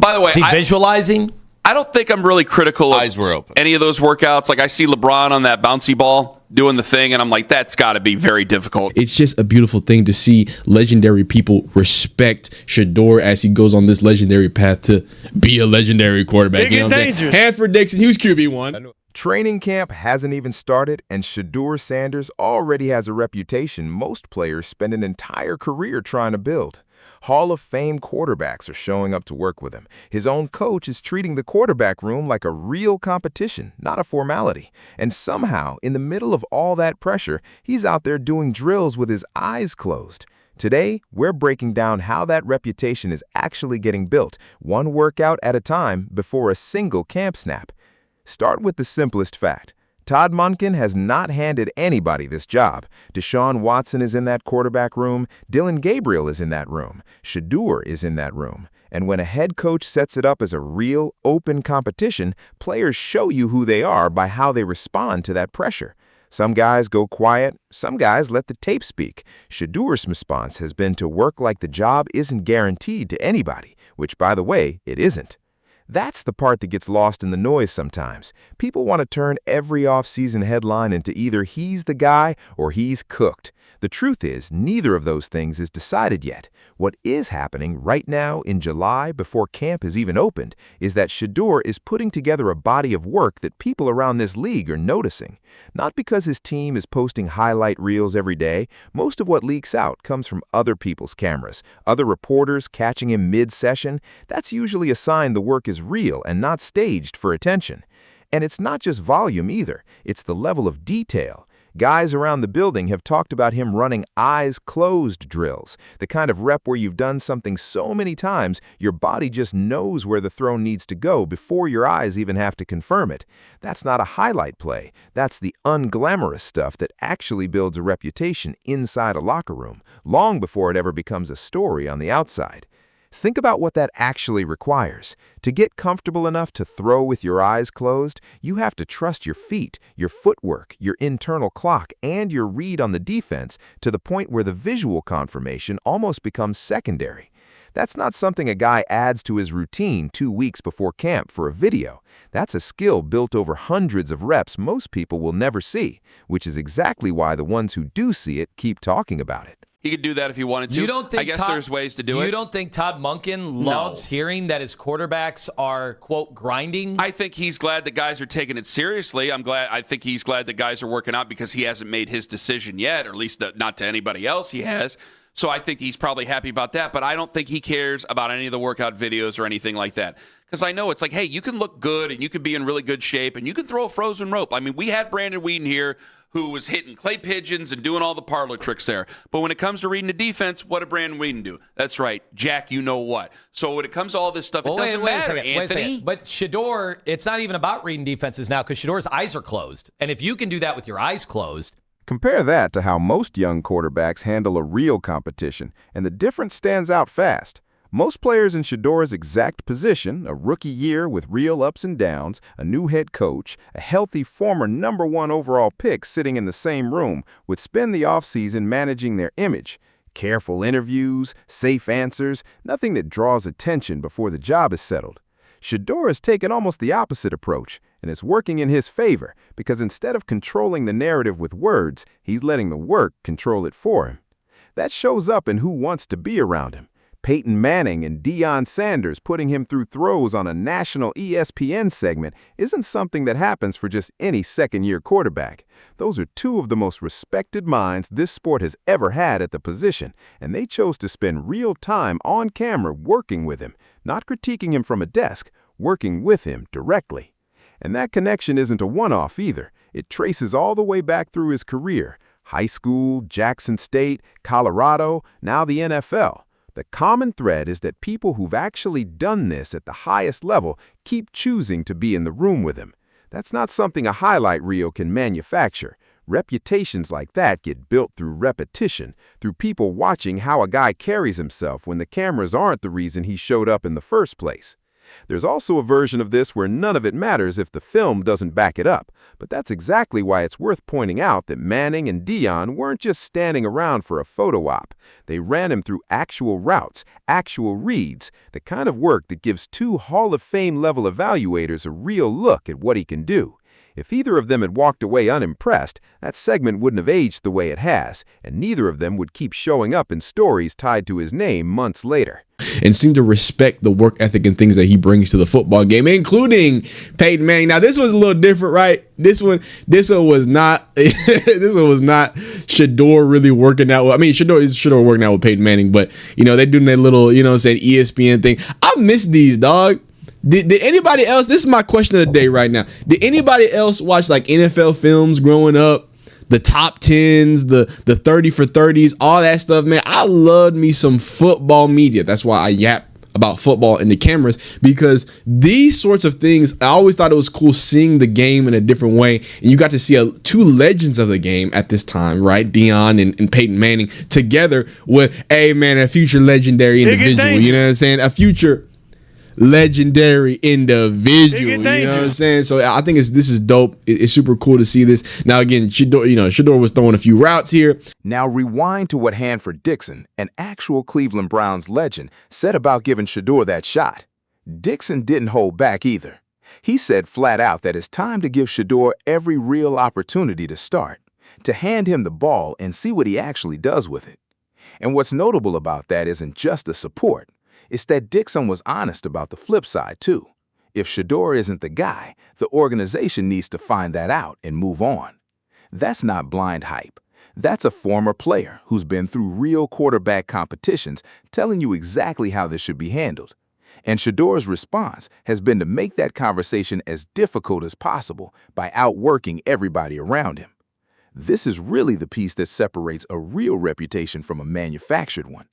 By the way, Is he visualizing? I don't think I'm really critical of Eyes were open. any of those workouts. Like I see LeBron on that bouncy ball doing the thing, and I'm like, that's got to be very difficult. It's just a beautiful thing to see legendary people respect Shedeur as he goes on this legendary path to be a legendary quarterback. Big and dangerous. Hanford Dixon, he was QB1. Training camp hasn't even started, and Shedeur Sanders already has a reputation most players spend an entire career trying to build. Hall of Fame quarterbacks are showing up to work with him. His own coach is treating the quarterback room like a real competition, not a formality. And somehow, in the middle of all that pressure, he's out there doing drills with his eyes closed. Today, we're breaking down how that reputation is actually getting built, one workout at a time before a single camp snap. Start with the simplest fact. Todd Monken has not handed anybody this job. Deshaun Watson is in that quarterback room. Dylan Gabriel is in that room. Shedeur is in that room. And when a head coach sets it up as a real, open competition, players show you who they are by how they respond to that pressure. Some guys go quiet. Some guys let the tape speak. Shedeur's response has been to work like the job isn't guaranteed to anybody, which, by the way, it isn't. That's the part that gets lost in the noise sometimes. People want to turn every offseason headline into either he's the guy or he's cooked. The truth is, neither of those things is decided yet. What is happening right now in July, before camp has even opened, is that Shedeur is putting together a body of work that people around this league are noticing. Not because his team is posting highlight reels every day. Most of what leaks out comes from other people's cameras, other reporters catching him mid-session. That's usually a sign the work is real and not staged for attention. And it's not just volume either, it's the level of detail. Guys around the building have talked about him running eyes-closed drills, the kind of rep where you've done something so many times your body just knows where the throw needs to go before your eyes even have to confirm it. That's not a highlight play. That's the unglamorous stuff that actually builds a reputation inside a locker room, long before it ever becomes a story on the outside. Think about what that actually requires. To get comfortable enough to throw with your eyes closed, you have to trust your feet, your footwork, your internal clock, and your read on the defense to the point where the visual confirmation almost becomes secondary. That's not something a guy adds to his routine 2 weeks before camp for a video. That's a skill built over hundreds of reps most people will never see, which is exactly why the ones who do see it keep talking about it. He could do that if he wanted to. You don't think I guess there's ways to do it. You don't think Todd Monken loves hearing that his quarterbacks are, quote, grinding? I think he's glad that guys are taking it seriously. I think he's glad that guys are working out because he hasn't made his decision yet, or at least not to anybody else he has. So I think he's probably happy about that, but I don't think he cares about any of the workout videos or anything like that. Because I know it's like, hey, you can look good and you can be in really good shape and you can throw a frozen rope. I mean, we had Brandon Whedon here who was hitting clay pigeons and doing all the parlor tricks there. But when it comes to reading the defense, what did Brandon Whedon do? That's right, Jack, you know what. So when it comes to all this stuff, it doesn't matter, Anthony. But Shedeur, it's not even about reading defenses now because Shedeur's eyes are closed. And if you can do that with your eyes closed, compare that to how most young quarterbacks handle a real competition, and the difference stands out fast. Most players in Shedeur's exact position, a rookie year with real ups and downs, a new head coach, a healthy former #1 overall pick sitting in the same room, would spend the offseason managing their image. Careful interviews, safe answers, nothing that draws attention before the job is settled. Shedeur has taken almost the opposite approach, and it's working in his favor because instead of controlling the narrative with words, he's letting the work control it for him. That shows up in who wants to be around him. Peyton Manning and Deion Sanders putting him through throws on a national ESPN segment isn't something that happens for just any second-year quarterback. Those are two of the most respected minds this sport has ever had at the position, and they chose to spend real time on camera working with him, not critiquing him from a desk, working with him directly. And that connection isn't a one-off either. It traces all the way back through his career. High school, Jackson State, Colorado, now the NFL. The common thread is that people who've actually done this at the highest level keep choosing to be in the room with him. That's not something a highlight reel can manufacture. Reputations like that get built through repetition, through people watching how a guy carries himself when the cameras aren't the reason he showed up in the first place. There's also a version of this where none of it matters if the film doesn't back it up, but that's exactly why it's worth pointing out that Manning and Deion weren't just standing around for a photo op. They ran him through actual routes, actual reads, the kind of work that gives two Hall of Fame level evaluators a real look at what he can do. If either of them had walked away unimpressed, that segment wouldn't have aged the way it has, and neither of them would keep showing up in stories tied to his name months later. And seem to respect the work ethic and things that he brings to the football game, including Peyton Manning. Now, this was a little different, right? This one was not. This one was not Shedeur really working out. I mean, Shedeur working out with Peyton Manning, but they're doing that little, saying ESPN thing. I miss these, dog. Did anybody else? This is my question of the day right now. Did anybody else watch like NFL films growing up? The top 10s, the 30 for 30s, all that stuff, man. I loved me some football media. That's why I yap about football in the cameras, because these sorts of things, I always thought it was cool seeing the game in a different way. And you got to see two legends of the game at this time, right? Deion and Peyton Manning together with, a future legendary individual. You know what I'm saying? A future legendary individual, you know what I'm saying? So I think this is dope. It's super cool to see this. Now again, Shedeur was throwing a few routes here. Now rewind to what Hanford Dixon, an actual Cleveland Browns legend, said about giving Shedeur that shot. Dixon didn't hold back either. He said flat out that it's time to give Shedeur every real opportunity to start, to hand him the ball and see what he actually does with it. And what's notable about that isn't just the support. It's that Dixon was honest about the flip side, too. If Shedeur isn't the guy, the organization needs to find that out and move on. That's not blind hype. That's a former player who's been through real quarterback competitions telling you exactly how this should be handled. And Shedeur's response has been to make that conversation as difficult as possible by outworking everybody around him. This is really the piece that separates a real reputation from a manufactured one.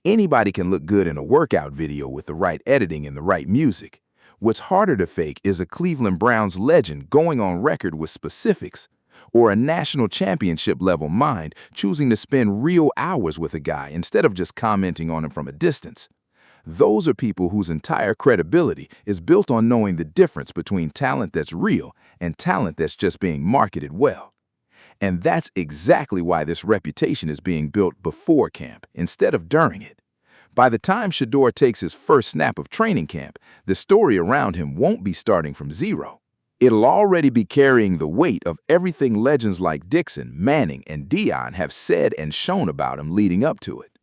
Anybody can look good in a workout video with the right editing and the right music. What's harder to fake is a Cleveland Browns legend going on record with specifics, or a national championship level mind choosing to spend real hours with a guy instead of just commenting on him from a distance. Those are people whose entire credibility is built on knowing the difference between talent that's real and talent that's just being marketed well. And that's exactly why this reputation is being built before camp instead of during it. By the time Shedeur takes his first snap of training camp, the story around him won't be starting from zero. It'll already be carrying the weight of everything legends like Dixon, Manning, and Deion have said and shown about him leading up to it.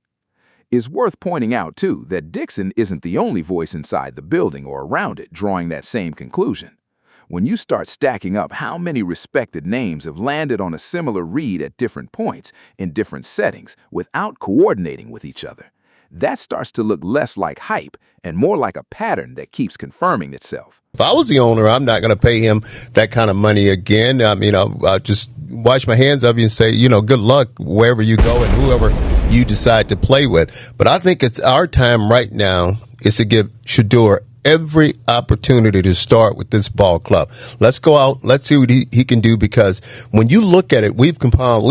It's worth pointing out, too, that Dixon isn't the only voice inside the building or around it drawing that same conclusion. When you start stacking up how many respected names have landed on a similar read at different points in different settings without coordinating with each other, that starts to look less like hype and more like a pattern that keeps confirming itself. If I was the owner, I'm not going to pay him that kind of money again. I'll just wash my hands of you and say, good luck wherever you go and whoever you decide to play with. But I think it's our time right now is to give Shedeur every opportunity to start with this ball club. Let's go out. Let's see what he can do, because when you look at it, we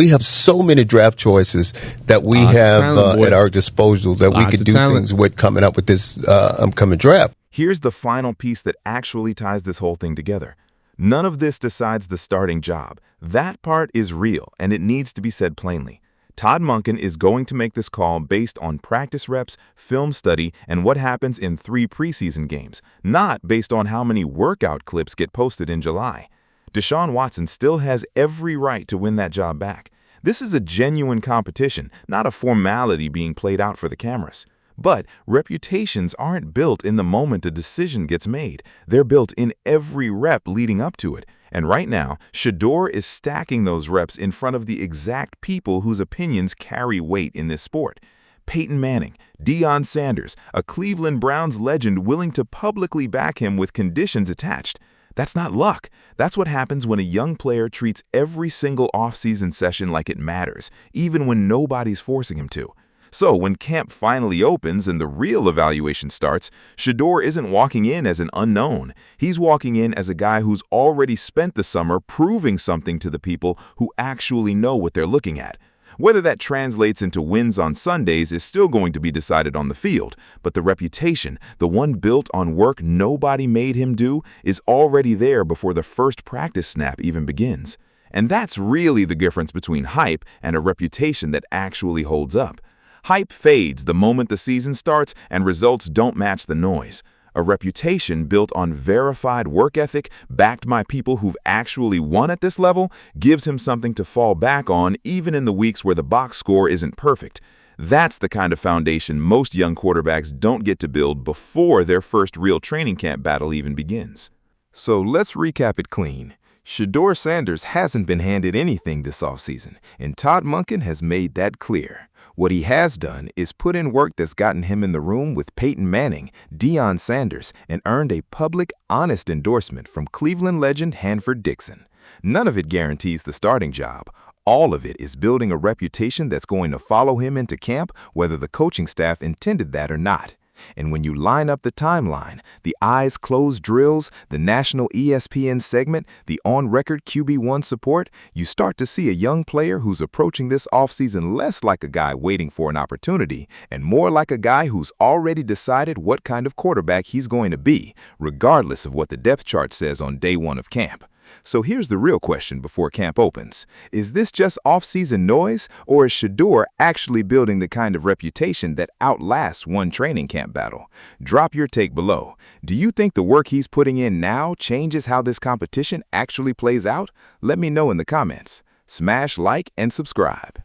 have so many draft choices that we have at our disposal that we could do things with coming up with this upcoming draft. Here's the final piece that actually ties this whole thing together. None of this decides the starting job. That part is real, and it needs to be said plainly. Todd Monken is going to make this call based on practice reps, film study, and what happens in 3 preseason games, not based on how many workout clips get posted in July. Deshaun Watson still has every right to win that job back. This is a genuine competition, not a formality being played out for the cameras. But reputations aren't built in the moment a decision gets made. They're built in every rep leading up to it. And right now, Shedeur is stacking those reps in front of the exact people whose opinions carry weight in this sport. Peyton Manning, Deion Sanders, a Cleveland Browns legend willing to publicly back him with conditions attached. That's not luck. That's what happens when a young player treats every single offseason session like it matters, even when nobody's forcing him to. So when camp finally opens and the real evaluation starts, Shedeur isn't walking in as an unknown. He's walking in as a guy who's already spent the summer proving something to the people who actually know what they're looking at. Whether that translates into wins on Sundays is still going to be decided on the field, but the reputation, the one built on work nobody made him do, is already there before the first practice snap even begins. And that's really the difference between hype and a reputation that actually holds up. Hype fades the moment the season starts and results don't match the noise. A reputation built on verified work ethic, backed by people who've actually won at this level, gives him something to fall back on even in the weeks where the box score isn't perfect. That's the kind of foundation most young quarterbacks don't get to build before their first real training camp battle even begins. So let's recap it clean. Shedeur Sanders hasn't been handed anything this offseason, and Todd Monken has made that clear. What he has done is put in work that's gotten him in the room with Peyton Manning, Deion Sanders, and earned a public, honest endorsement from Cleveland legend Hanford Dixon. None of it guarantees the starting job. All of it is building a reputation that's going to follow him into camp, whether the coaching staff intended that or not. And when you line up the timeline, the eyes closed drills, the national ESPN segment, the on-record QB1 support, you start to see a young player who's approaching this offseason less like a guy waiting for an opportunity and more like a guy who's already decided what kind of quarterback he's going to be, regardless of what the depth chart says on day one of camp. So here's the real question before camp opens. Is this just off-season noise, or is Shedeur actually building the kind of reputation that outlasts one training camp battle? Drop your take below. Do you think the work he's putting in now changes how this competition actually plays out? Let me know in the comments. Smash like and subscribe.